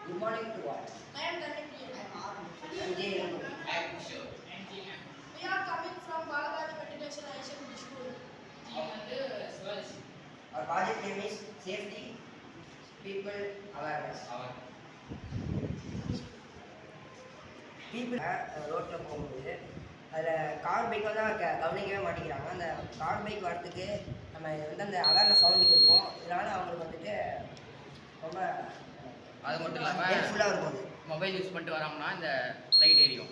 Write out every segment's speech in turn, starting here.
Good morning to all. I am Dhananjay. I am Jay. I am Kishore. We are coming from Balagani Meditation Asian School. Our project name is Safety People Awareness. People ரோட்டில் போகும்போது அதில் car bike வந்து கவனிக்கவே மாட்டேங்கிறாங்க. அந்த car bike வரத்துக்கு நம்ம வந்து அந்த அவேர்னஸ் சவுண்டுக்கு இருக்கும். இதனால் அவங்களுக்கு வந்துட்டு ரொம்ப அது மட்டும் இல்லாமல் ஹெல்ப்ஃபுல்லாக இருக்கும். அது மொபைல் யூஸ் பண்ணிட்டு வரோம்னா இந்த லைட் எரியும்.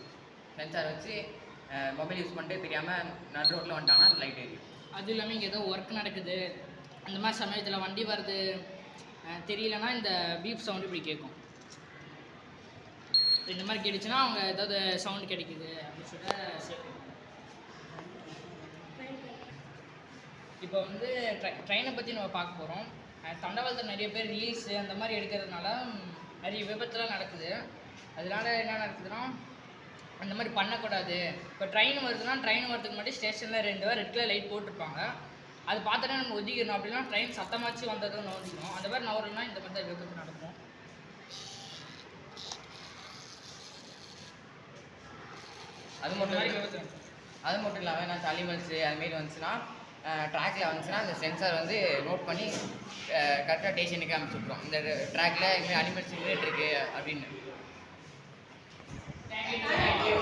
சென்சார் வச்சு மொபைல் யூஸ் பண்ணிட்டு தெரியாமல் நடு ரோட்டில் வந்துட்டாங்கன்னா அந்த லைட் எரியும். அதுவும் இல்லாமல் இங்கே ஏதோ ஒர்க் நடக்குது அந்த மாதிரி சமயத்தில் வண்டி வருது தெரியலன்னா இந்த பீப் சவுண்டு இப்படி கேட்கும். இந்த மாதிரி கேட்டுச்சுன்னா அவங்க ஏதாவது சவுண்டு கிடைக்குது அப்படின்னு சொல்லிட்டு சேஃப். இப்போ வந்து ட்ரெயினை பற்றி நம்ம பார்க்க போகிறோம். தண்டவாளத்தில் நிறைய பேர் ரீல்ஸு அந்த மாதிரி எடுக்கிறதுனால நிறைய விபத்துலாம் நடக்குது. அதனால என்ன நடக்குதுன்னா அந்த மாதிரி பண்ணக்கூடாது. இப்போ ட்ரெயின் வருதுன்னா ட்ரெயின் வரதுக்கு முன்னாடி ஸ்டேஷனில் 2 ரெட் கலர் லைட் போட்டிருப்பாங்க. அது பார்த்தோன்னா நம்ம ஒதுக்கிடணும். அப்படின்னா ட்ரெயின் சத்தமாச்சு வந்ததும் நோண்டிக்கணும். அந்த மாதிரி நவரல்னா இந்த மாதிரி தான் விபத்து நடக்கும். அது மட்டும் இல்லாமல் ஏன்னா அனிமல்ஸு அதுமாரி வந்துச்சுன்னா ட்ராக்கில் வந்துச்சுன்னா அந்த சென்சார் வந்து நோட் பண்ணி கரெக்டாக ஸ்டேஷனுக்கு அனுப்பிச்சி விட்ருவோம். இந்த ட்ராக்கில் இதுமாதிரி அனிமல்ஸ் நின்றுட்டு இருக்கு அப்படின்னு. Thank you.